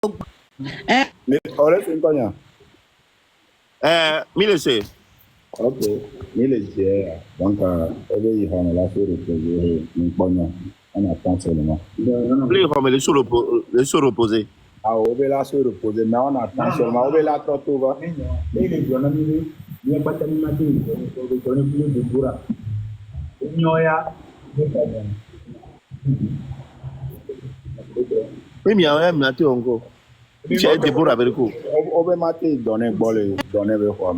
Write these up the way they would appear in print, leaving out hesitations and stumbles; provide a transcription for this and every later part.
Hein? Mais on est une cognée. Mille c'est. Ok. Il est hier. Donc, il va me la faire reposer une cognée. On attend seulement. Les hommes, les sous reposés. Ah, on va la se reposer, mais on attend seulement. On va la trouver. Oui, mais il y a un matin encore. Tu es Déborah avec quoi? On va mater donner bolle, donner le roi.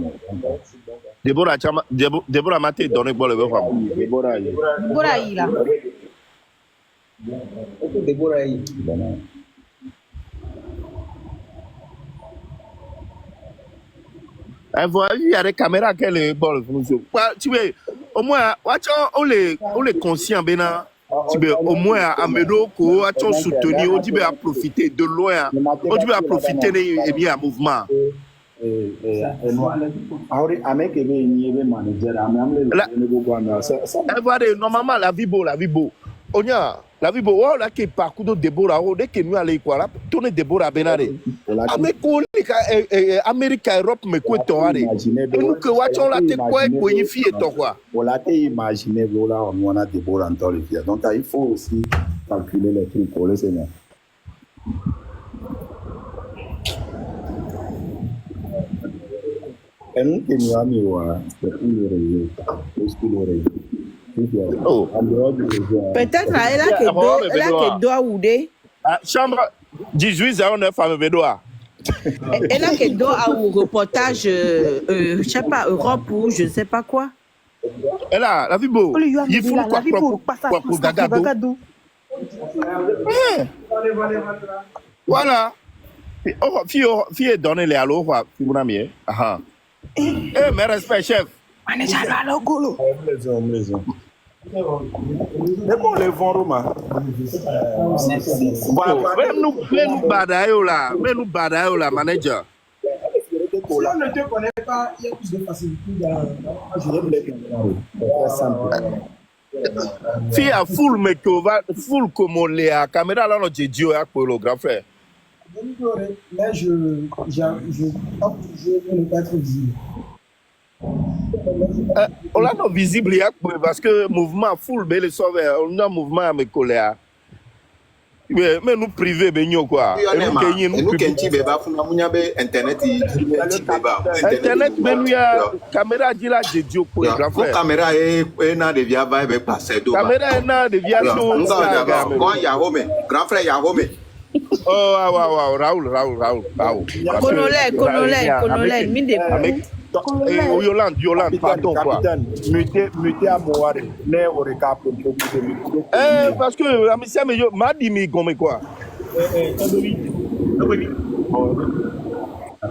Déborah maté donné pour le voir. Déborah, Bora aí là. Déborah, Il y a des caméras qui les bolent. Tu veux, au moins, on les conscient, Bena. Tu veux, au moins, à Medo, on a soutenu, on dit à profiter de loin. On dit à profiter de bien mouvement. Normalement, la vie beau. On y a la vie beau. Là qui parcourt de Déborah, dès que nous allons quoi là, tourner Déborah Benare. Amérique, Europe, mais quoi ton arrêt. Nous que watchons la tête quoi pour une fille et toi quoi. On l'a imaginé là, on a Déborah en temps de vie. Donc il faut aussi calculer les trucs pour les semaines. Et nous qui nous avons mis Peut-être là, elle a que doit ouder. Chambre 18 à 9 à Védoa. Elle a que doit au reportage, je sais pas, Europe ou je sais pas quoi. Elle a la vie beau. Il faut quoi pour Gagado. Voilà. Fille donner les allo quoi, mon ami. Ah. Eh, mes respects, chef. Manager là, le golo. Mais bon, les vents romains. Nous badaille là, manager. Si on ne te connaît pas, il y a plus de facilité Fille à full, mais full comme on l'est à caméra là, notre Dieu a pour le grand frère. Là, je ne pas être visible. On l'a non visible parce que mouvement full, mais le sauver, on a mouvement à mes collègues. Mais nous privés, ben yo quoi. Nous qui internet, internet, ben il y a caméra dit là de Dieu pour le grand frère. Caméra est na de via va avec passer d'eau. Caméra est na de via chaud. Quand il y a Home, grand frère il y a Home. Oh wow, Raoul. Colonel, mine de Yolande, pardon quoi. Mettez à moi, les oreilles pour parce que Amicia m'a dit mais comme quoi.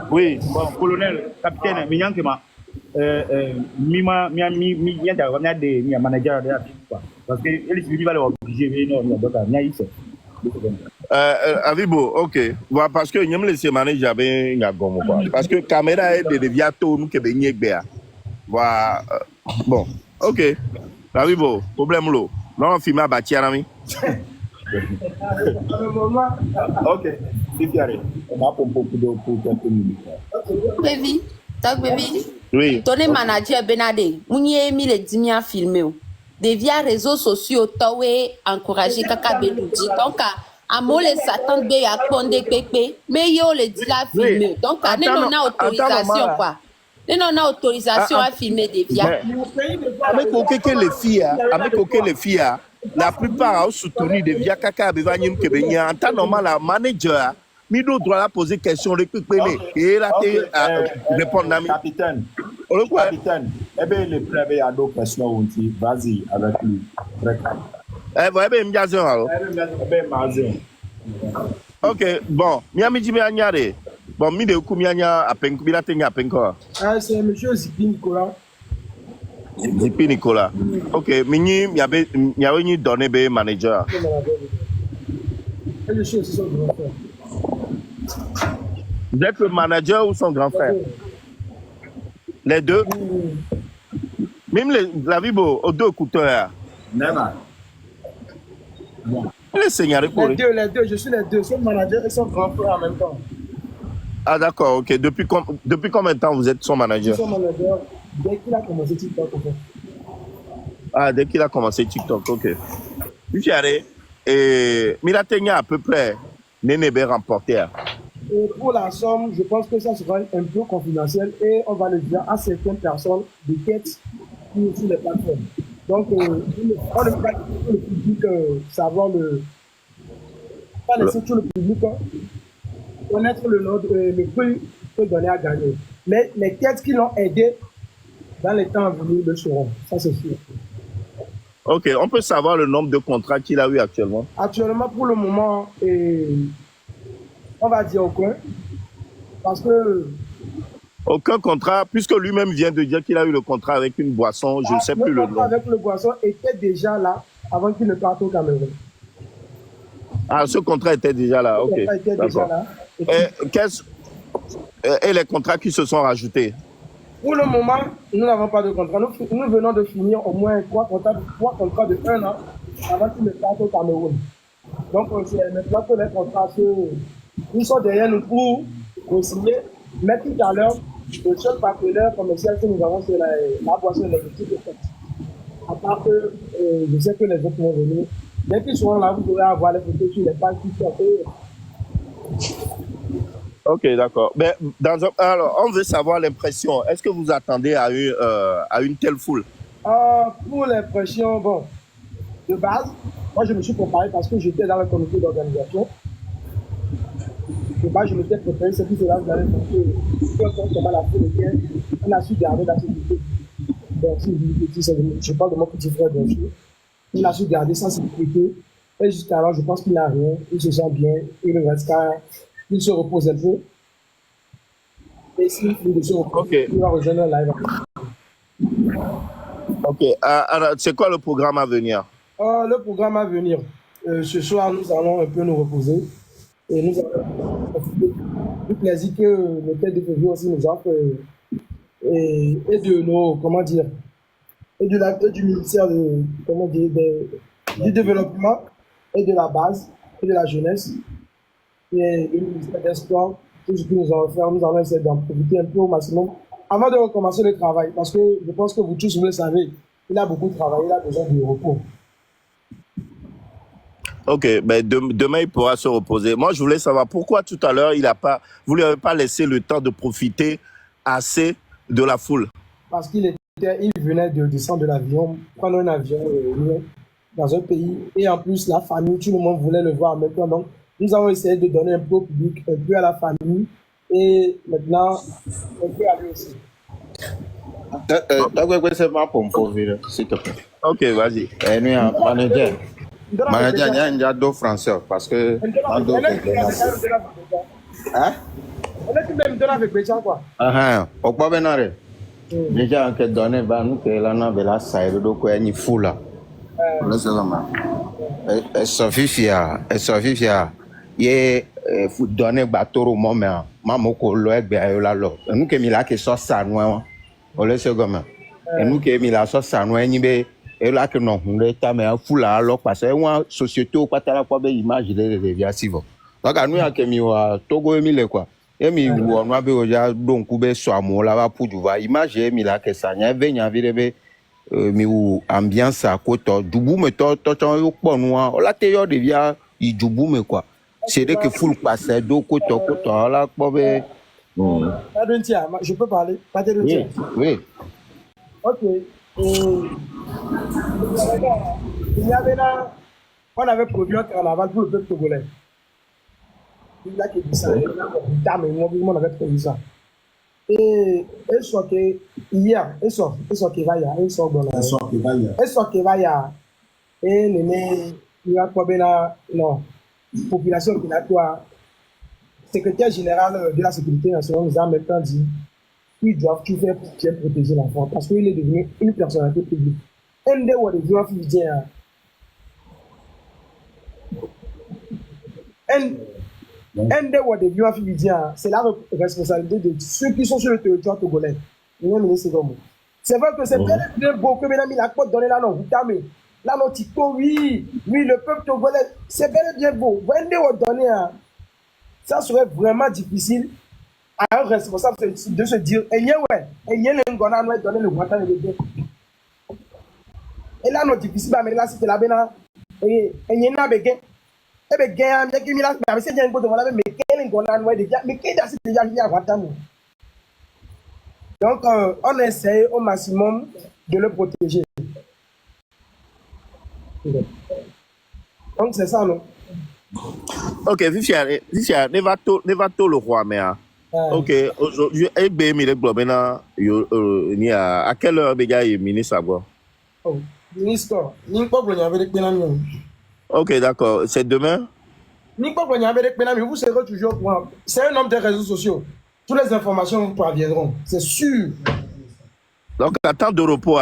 Oui. Bon, colonel, capitaine, Minyankema, Mima, de manager de la quoi. Parce que il va l'obliger, Avibo, ok. Voilà, parce que nous laissons manager bien gomme quoi. Parce que caméra est de viato nous que benye bea. Voilà. Bon, ok. Avibo, problème l'eau. Non, on filme à bâtir ami. Ok. C'est carré. On a pour quelques minutes. Baby, tak baby. Oui. Ton manager Benade, mounye mi le dimia filmé. Des via réseaux sociaux, tawe encourager kaka bedoudi. Donc à moi les satan be ya pondé pépé, mais yo le dit la filmer. Donc on a autorisation quoi. On a autorisation à filmer des via. Avec aucun les filles, la plupart ont soutenu des via kaka bevanyin kebenya. En temps normal, la manager Mido doit la poser question le et là répondre à Capitaine. Eh bien, le prévé à d'autres questions aussi. Vas-y, avec lui. Ok, bon. Miami Jimmy Agnare. Bon, mi de Kumianya à Penkubila Tenga à Penko. Ah, c'est monsieur Zipi Nicolas. Zipi Nicolas. Ok, Mini, il y a une donnée manager. Et je suis aussi son grand frère. Vous êtes le manager ou son grand frère? Les deux? Même la vie, aux deux couteaux. Never. les seigneurs Les deux, je suis les deux. Son manager et son grand frère en même temps. Ah d'accord, ok. Depuis combien de temps vous êtes son Je manager? suis son manager dès qu'il a commencé TikTok. En fait. Ah, dès qu'il a commencé TikTok, ok. Puis et Milatenya à peu près, Nénébé remporté. Et pour la somme, je pense que ça sera un peu confidentiel et on va le dire à certaines personnes de tête sur les plateformes. Donc, on ne peut pas laisser tout le public savoir pas laisser tout le public connaître le prix que donner à gagner. Mais les têtes qui l'ont aidé dans les temps à venir le seront. Ça, c'est sûr. Ok, on peut savoir le nombre de contrats qu'il a eu actuellement? Actuellement, pour le moment, on va dire aucun. Parce que. Aucun contrat, puisque lui-même vient de dire qu'il a eu le contrat avec une boisson, je ne sais plus le nom. Le contrat avec le boisson était déjà là avant qu'il ne parte au Cameroun. Ah, ce contrat était déjà là, ok. Le contrat était déjà là. Et les contrats qui se sont rajoutés? Pour le moment, nous n'avons pas de contrat. Nous venons de finir au moins trois contrats de 1 an avant qu'il ne parte au Cameroun. Donc, c'est maintenant que les contrats ils sont derrière nous pour signer. Mais tout à l'heure, le seul partenaire commercial que nous avons, c'est la boisson énergétique. À part que je sais que les autres vont venir. Dès qu'ils seront là, vous pourrez avoir les photos sur les pages qui sont. Ok, d'accord. Mais alors, on veut savoir l'impression. Est-ce que vous attendez à une telle foule? Pour l'impression, bon, de base, moi je me suis préparé parce que j'étais dans le comité d'organisation. De base, je m'étais préparé, c'est plus cela que vous allez montrer. Comment la foule était, on a su garder la sécurité. Donc, si je parle de mon petit frère, bien sûr. Il a su garder sa sécurité. Et jusqu'à je pense qu'il n'a rien. Il se sent bien. Il reste qu'à. Il se repose un peu. Et s'il finit de se reposer, il va rejoindre le live. Ok. Alors, c'est quoi le programme à venir? Le programme à venir. Ce soir, nous allons un peu nous reposer. Et nous allons profiter du plaisir que le tête de février aussi nous offre. Et de nos, comment dire, et du ministère du développement et de la base et de la jeunesse. Et le ministère des Sports, tout ce que nous allons faire, nous allons essayer d'en profiter un peu au maximum avant de recommencer le travail. Parce que je pense que vous tous, vous le savez, il a beaucoup travaillé, il a besoin de repos. Ok, ben demain, il pourra se reposer. Moi, je voulais savoir pourquoi tout à l'heure, vous ne lui avez pas laissé le temps de profiter assez de la foule. Parce qu'il venait de descendre de l'avion, prendre un avion dans un pays. Et en plus, la famille, tout le monde voulait le voir maintenant. Donc, nous avons essayé de donner un peu au public, un peu à la famille. Et maintenant, on peut aller aussi. C'est pas pour me convaincre, s'il te plaît. Ok, vas-y. Manager, il y a deux Français parce que. Hein? On est même de avec Béchan, quoi. Au pas benare. Déjà, on peut donner, nous, que là, on a la salle, donc, il y a fou là. Sofia, il faut donner bateau au moment. Maman, qu'on l'a bien là, nous, qui est là, qui sort ça, nous, on le sait comment. Et nous, qui est là, sort ça, nous, et là que non, on est à mais fou là alors parce que moi société au pas la quoi image de déviation. Donc à nous à Kemi wa Togo émile quoi. Et mi on va be donc be so amo là va pour du va image mi là que ça nya venya virebe mi ou ambiance à côté dubu me to yo po nous on la te yo devia i dubu me quoi. C'est dès que full passer do côté là quoi be je peux parler pas de oui oui. OK. Il y avait là, on avait produit un carnaval pour le peuple togolais. Il y a qui dit ça, on avait produit ça. Et soit que hier, et soit que va y et soit bon là. Et soit que va y et il y a quoi ben non, population qui n'a quoi. Secrétaire général de la sécurité nationale nous a maintenant dit qu'ils doivent tout faire pour bien protéger l'enfant parce qu'il est devenu une personnalité publique. Un des où les gens disent un des où les gens disent c'est la responsabilité de ceux qui sont sur le territoire togolais. C'est vrai que c'est bien beau que mesdames il a quoi donné là non vous tamez Là, notre TikTok, oui, le peuple togolais, c'est bel et bien beau. Ça serait vraiment difficile à un responsable de se dire, et donner le Guantan et là, notre difficile, mais là, c'était la bena. Et il y en a besoin. Et bien, il y a mais c'est bien, mais quel est le déjà, mais quel est déjà il y a Guantan. Donc, on essaye au maximum de le protéger. Donc, c'est ça, non? Ok, Fifia, ne va tout le roi, mais. Ok, aujourd'hui, à quelle heure, les gars, il est ministre à quoi? Ministre, ok, d'accord. C'est demain? Vous serez toujours au courant. C'est un homme des réseaux sociaux. Toutes les informations vous parviendront, c'est sûr. Donc, à temps de repos,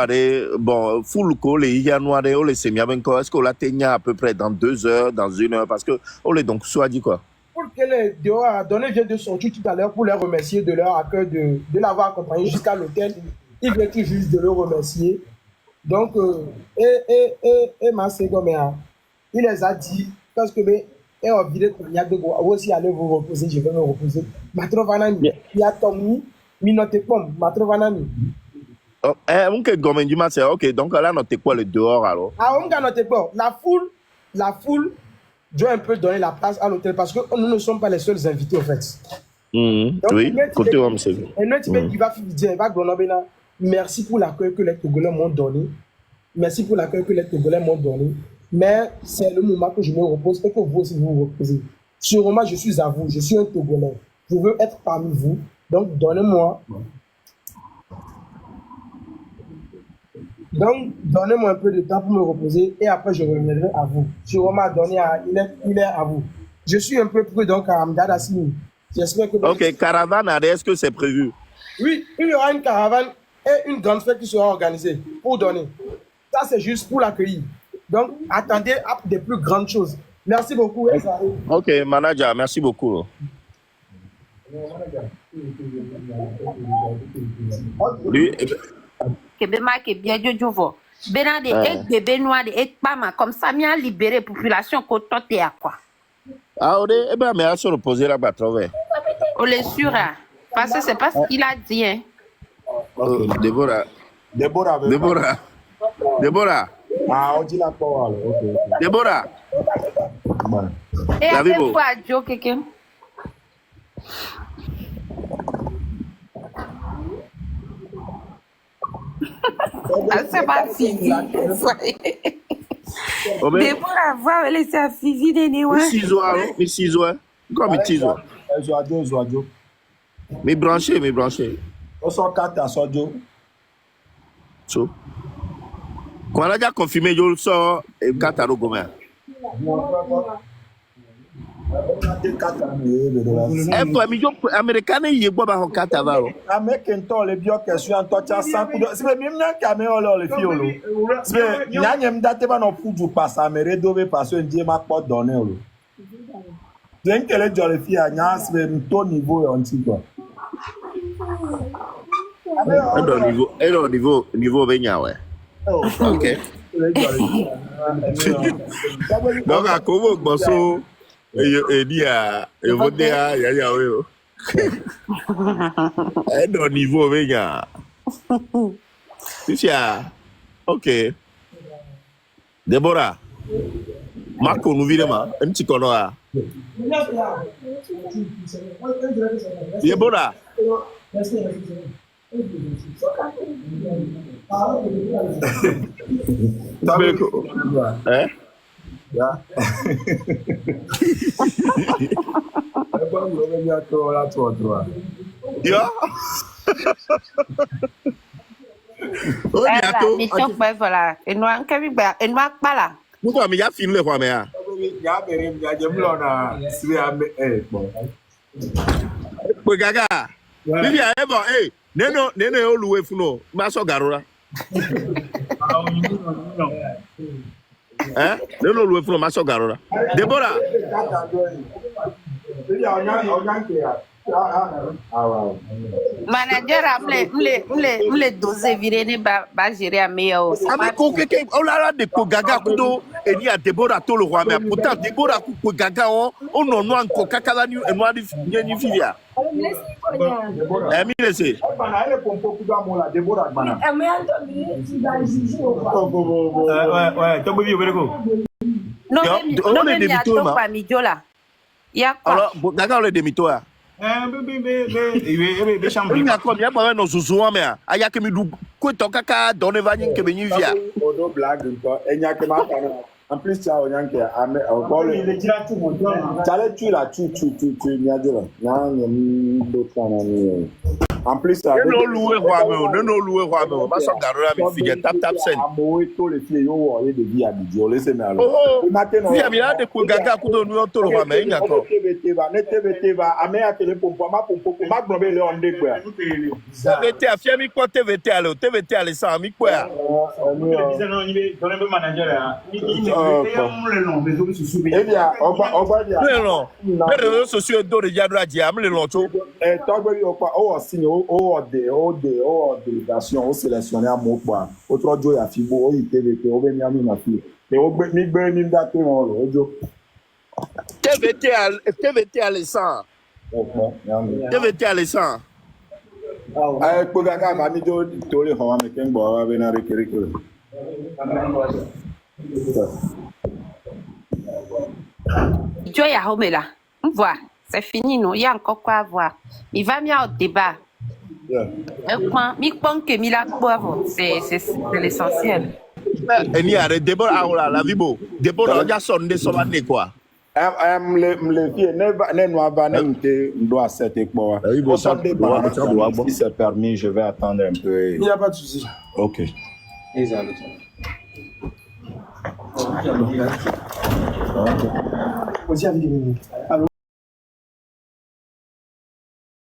bon, full call, les Yanois, les Semiabenko, est-ce qu'on l'atteigne à peu près dans 2 heures, dans 1 heure? Parce que, on est donc soit dit quoi? Pour que les Dehors donné vient de sortir tout à l'heure pour les remercier de leur accueil, de l'avoir accompagné jusqu'à l'hôtel. Il vient tout juste de le remercier. Donc, Masségoméa, il les a dit, parce que, et on vidé il y a deux gros, aussi allez vous reposer, je vais me reposer. Matrovanami, il y a Tommy, Minote Pom, Matrovanami. Ok, donc là, notez quoi le dehors alors? Ah, on noté quoi? La foule doit un peu donner la place à l'hôtel parce que nous ne sommes pas les seuls invités, en fait. Donc, oui, côté homme, c'est vrai. Et notre qui va dire, merci pour l'accueil que les Togolais m'ont donné. Merci pour l'accueil que les Togolais m'ont donné. Mais c'est le moment que je me repose et que vous aussi vous vous reposez. Sûrement, je suis à vous, je suis un Togolais. Je veux être parmi vous. Donc, donnez-moi un peu de temps pour me reposer et après je reviendrai à vous. Sûrement, il est à vous. Je suis un peu prudent à Amdad Assimi. J'espère que... Ok, caravane, est-ce que c'est prévu? Oui, il y aura une caravane et une grande fête qui sera organisée pour donner. Ça, c'est juste pour l'accueillir. Donc, attendez à des plus grandes choses. Merci beaucoup. Ok, manager, merci beaucoup. Lui, Québec est bien de Jovo. Benade et bébé noir et Pama, comme ça, m'a libéré population côté à quoi. Ah, eh ben, mais à se reposer là-bas, trouver. On est sûr, parce que c'est pas ce qu'il a dit. Hein. Déborah. Ah, on dit la parole. Ok. Déborah. Et avec quoi, Joe, quelqu'un? C'est pas Fivi. Déborah, voir, elle est sa Fivi de Néwa. Mais 6 heures. Comme 6 heures. Mais branché. On sort 4 à Sodio. So. Quand on a déjà confirmé, je sors 4 à Rogomé. Américain, il y a pas 4 à Valo. Américain, les bio questions, toi, tu as 100 coups de. C'est même un caméra, les filles. C'est il y a une date, on peut du passer à Mérédové parce que Dieu m'a pas donné. Donc, elle est dans les filles à Nias, c'est un taux niveau antique. Niveau Benya, ouais. Ok. Donc, à Kovo, Bosso, et dit à Evodea, Yaya, et au niveau Benya. Ok. Déborah, Marco, nous vivons, un petit conoa. Déborah. Voilà. Et nous pas là. Pourquoi il y a fini le roi, mais Gaga. Vivian, hey, Nene, Oluwe Funo, Maso Garora. Nene Oluwe Funo, Maso Garora. Déborah. Manager a me doser virer ne ba gérer à meilleur. Avec quelqu'un, oh là là, de Kogaga Kudo, et il y a Deborah Tolo Roi, mais pourtant, Deborah Kogaga, on en a encore Kakala, et moi, ni filia. Eh, mi laissez. Ouais, t'as oublié, Non, on mais est des mythos, ma. pas Midjola. Il y a quoi? Alors, Gaga, on est des mythos. be chambre. Il y a combien de nos zouzouans, mais il y a que mi dou, quoi, ton caca, dans les vanines que mi via. Odo blague encore. Et nya kema kana. En plus ça on yanke ame encore Il est déjà tout mon temps. Chale tu la tu nya de la. Na nyem do kana ni. En plus ça Non loué roi, mais non loué roi, mais ma soeur garera mi fille tap scène. Amoé to les filles yo wo ye de vie abidjo laissez moi alors. Oh, Maintenant il y a bien des Kogaga Kudo, nous on tolo roi, mais il y a encore. TVT va ame ya tele pompo ma gbobe le onde gbe. TVT a fait mi quoi TVT allez, TVT allez ça mi quoi. Eh bien, on dia. Non, les réseaux sociaux d'or de Yadra Dia, me le lonto. Togbe yo pa o signe o délégation o sélectionner amour pa. O tro jo ya fibo o TVT o be mi ami na fi. E o gbe mi da te won lo ojo. TVT allez ça. TVT allez ça. Ko ga ba mi jo to le ho me ken bo be na rekere. Joy à Homela. On voit. C'est fini, non? Il y a encore quoi à voir. Il va mis au débat. Mi pense que mi la poivre, c'est l'essentiel. Et ni arrête Deborah Aola la vibo. Deborah déjà sonné sur l'année quoi. Le vie ne noa ba ne mte ndo accepter quoi. Si c'est permis, je vais attendre un peu. Il n'y a pas de souci. OK. Aussi,